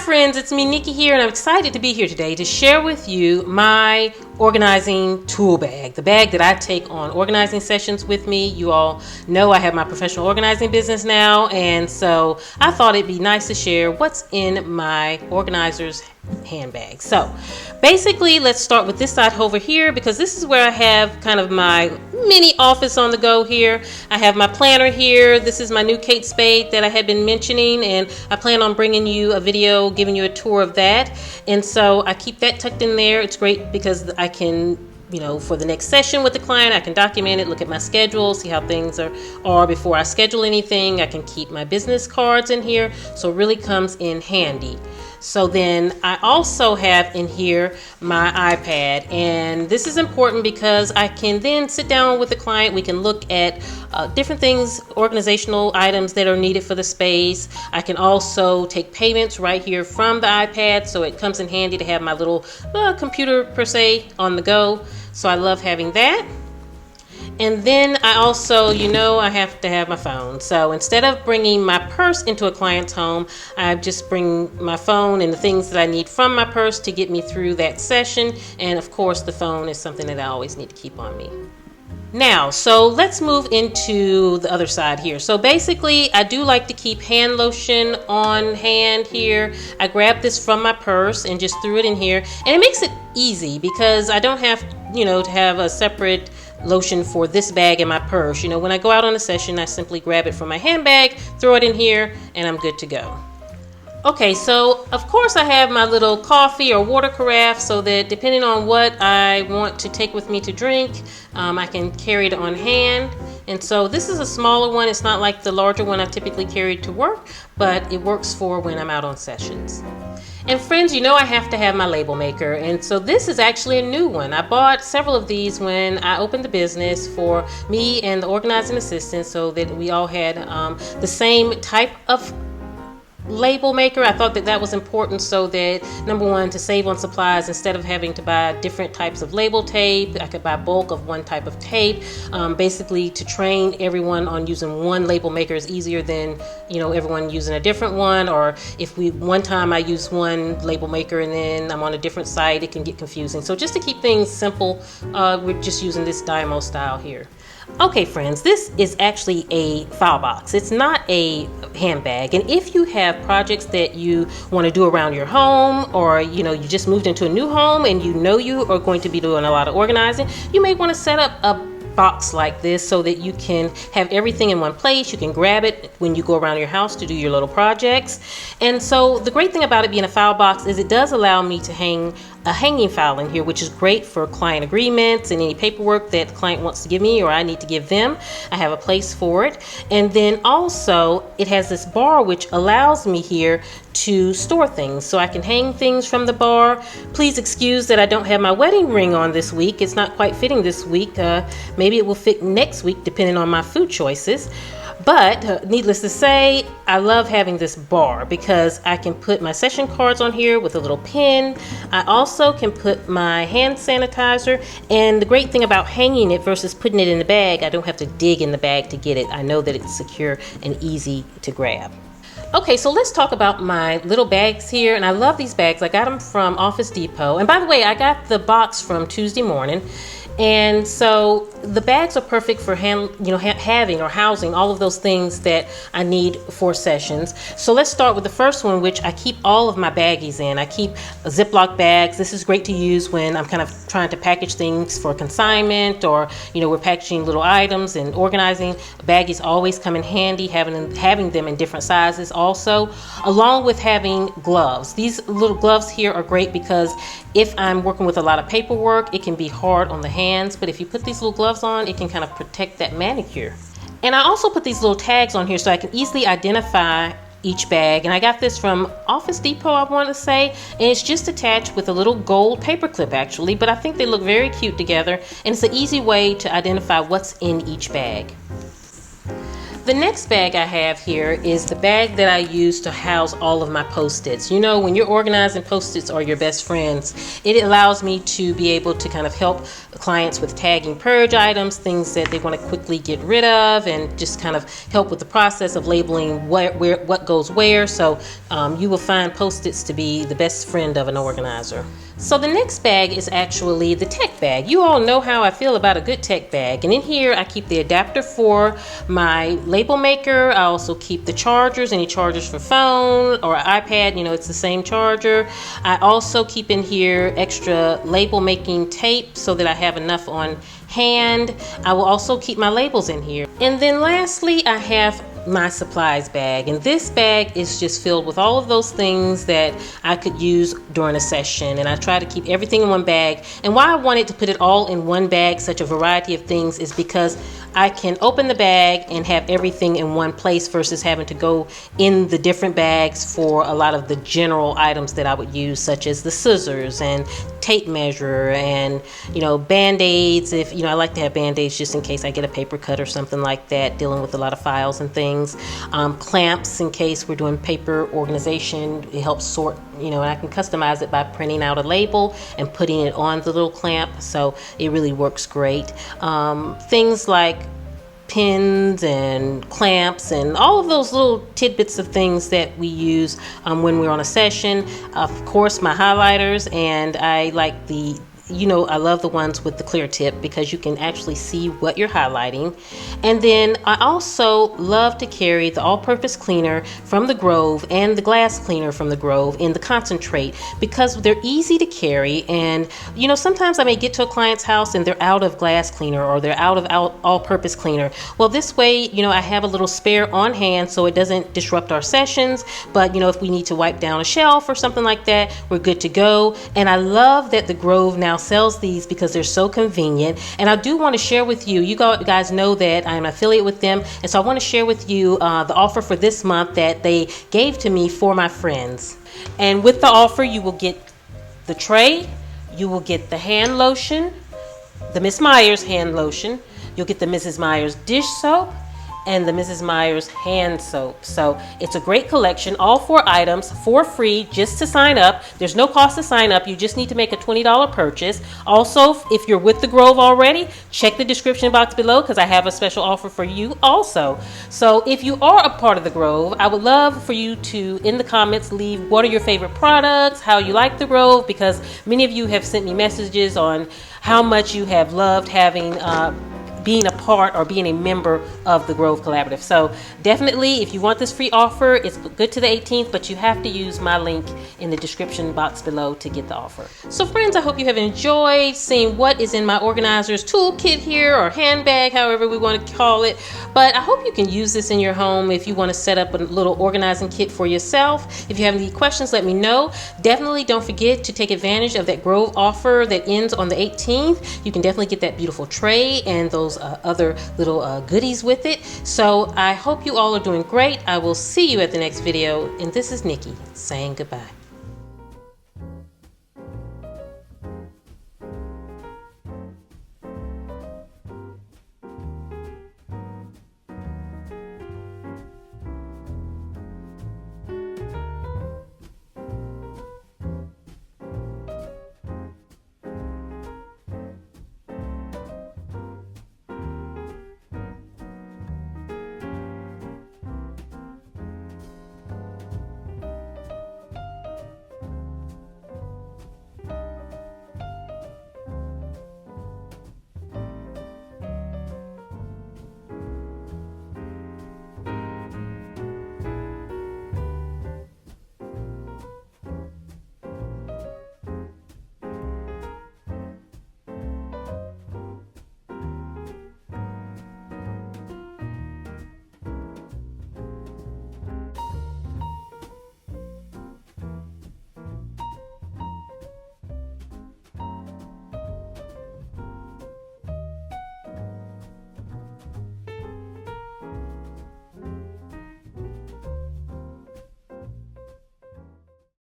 friends, it's me, Nikki here, and I'm excited to be here today to share with you my organizing tool bag, the bag that I take on organizing sessions with me. You all know I have my professional organizing business now, and so I thought it'd be nice to share what's in my Organizer's handbag. So basically, let's start with this side over here, because this is where I have kind of my mini office on the go here. I have my planner here. This is my new Kate Spade that I had been mentioning, and I plan on bringing you a video giving you a tour of that. And so I keep that tucked in there. It's great because I can, for the next session with the client, I can document it, look at my schedule, see how things are before I schedule anything. I can keep my business cards in here, so it really comes in handy. So then I also have in here my iPad, and this is important because I can then sit down with the client. We can look at different things, organizational items that are needed for the space. I can also take payments right here from the iPad, so it comes in handy to have my little computer per se on the go. So I love having that. And then I also, I have to have my phone. So instead of bringing my purse into a client's home, I just bring my phone and the things that I need from my purse to get me through that session. And of course, the phone is something that I always need to keep on me. Now, so let's move into the other side here. So basically, I do like to keep hand lotion on hand here. I grabbed this from my purse and just threw it in here. And it makes it easy because I don't have, to have a separate lotion for this bag in my purse. When I go out on a session, I simply grab it from my handbag, throw it in here, and I'm good to go. Okay, so of course I have my little coffee or water carafe so that depending on what I want to take with me to drink, I can carry it on hand. And so this is a smaller one. It's not like the larger one I typically carry to work, but it works for when I'm out on sessions. And friends, I have to have my label maker. And so this is actually a new one. I bought several of these when I opened the business for me and the organizing assistant so that we all had the same type of label maker. I thought that was important so that, number one, to save on supplies. Instead of having to buy different types of label tape, I could buy bulk of one type of tape. Basically, to train everyone on using one label maker is easier than everyone using a different one. Or if one time I use one label maker and then I'm on a different site, it can get confusing. So just to keep things simple, we're just using this Dymo style here. Okay, friends, this is actually a file box. It's not a handbag. And if you have projects that you want to do around your home, or you just moved into a new home and you are going to be doing a lot of organizing, you may want to set up a box like this so that you can have everything in one place. You can grab it when you go around your house to do your little projects. And so the great thing about it being a file box is it does allow me to hang a hanging file in here, which is great for client agreements and any paperwork that the client wants to give me or I need to give them. I have a place for it. And then also it has this bar which allows me here to store things, so I can hang things from the bar. Please excuse that I don't have my wedding ring on this week. It's not quite fitting this week. Maybe it will fit next week depending on my food choices. But needless to say, I love having this bar because I can put my session cards on here with a little pin. I also can put my hand sanitizer, and the great thing about hanging it versus putting it in the bag, I don't have to dig in the bag to get it. I know that it's secure and easy to grab. Okay, so let's talk about my little bags here, and I love these bags. I got them from Office Depot, and by the way, I got the box from Tuesday morning. And so the bags are perfect for having or housing all of those things that I need for sessions. So let's start with the first one, which I keep all of my baggies in. I keep Ziploc bags. This is great to use when I'm kind of trying to package things for consignment, or we're packaging little items and organizing. Baggies always come in handy, having them in different sizes also, along with having gloves. These little gloves here are great because if I'm working with a lot of paperwork, it can be hard on the hands, but if you put these little gloves on, it can kind of protect that manicure. And I also put these little tags on here so I can easily identify each bag. And I got this from Office Depot, I want to say, and it's just attached with a little gold paper clip actually, but I think they look very cute together, and it's an easy way to identify what's in each bag. The next bag I have here is the bag that I use to house all of my Post-its. You know, when you're organizing, Post-its are your best friends. It allows me to be able to kind of help clients with tagging purge items, things that they want to quickly get rid of, and just kind of help with the process of labeling what goes where. So you will find Post-its to be the best friend of an organizer. So the next bag is actually the tech bag. You all know how I feel about a good tech bag. And in here I keep the adapter for my label maker. I also keep the chargers, any chargers for phone or iPad, you know, it's the same charger. I also keep in here extra label making tape so that I have enough on hand. I will also keep my labels in here. And then lastly, I have my supplies bag, and this bag is just filled with all of those things that I could use during a session, and I try to keep everything in one bag. And why I wanted to put it all in one bag, such a variety of things, is because I can open the bag and have everything in one place versus having to go in the different bags for a lot of the general items that I would use, such as the scissors and tape measure and, you know, band-aids. If, you know, I like to have band-aids just in case I get a paper cut or something like that, dealing with a lot of files and things. Clamps in case we're doing paper organization. It helps sort, you know, and I can customize it by printing out a label and putting it on the little clamp, so it really works great. Things like pins and clamps and all of those little tidbits of things that we use when we're on a session. Of course, my highlighters, and I like the, you know, I love the ones with the clear tip because you can actually see what you're highlighting. And then I also love to carry the all-purpose cleaner from the Grove and the glass cleaner from the Grove in the concentrate because they're easy to carry. And, you know, sometimes I may get to a client's house and they're out of glass cleaner or they're out of all-purpose cleaner. Well, this way, you know, I have a little spare on hand so it doesn't disrupt our sessions. But, you know, if we need to wipe down a shelf or something like that, we're good to go. And I love that the Grove now sells these because they're so convenient. And I do want to share with you, you guys know that I'm an affiliate with them, and so I want to share with you the offer for this month that they gave to me for my friends. And with the offer, you will get the tray, you will get the hand lotion, the Miss Myers hand lotion, you'll get the Mrs. Myers dish soap, and the Mrs. Myers hand soap. So it's a great collection, all 4 items for free just to sign up. There's no cost to sign up. You just need to make a $20 purchase. Also, if you're with the Grove already, check the description box below because I have a special offer for you also. So if you are a part of the Grove, I would love for you to, in the comments, leave what are your favorite products, how you like the Grove, because many of you have sent me messages on how much you have loved having being a part or being a member of the Grove Collaborative. So definitely, if you want this free offer, it's good to the 18th, but you have to use my link in the description box below to get the offer. So friends, I hope you have enjoyed seeing what is in my organizer's toolkit here, or handbag, however we want to call it. But I hope you can use this in your home if you want to set up a little organizing kit for yourself. If you have any questions, let me know. Definitely don't forget to take advantage of that Grove offer that ends on the 18th. You can definitely get that beautiful tray and those other little goodies with it. So I hope you all are doing great. I will see you at the next video, and this is Nikki saying goodbye.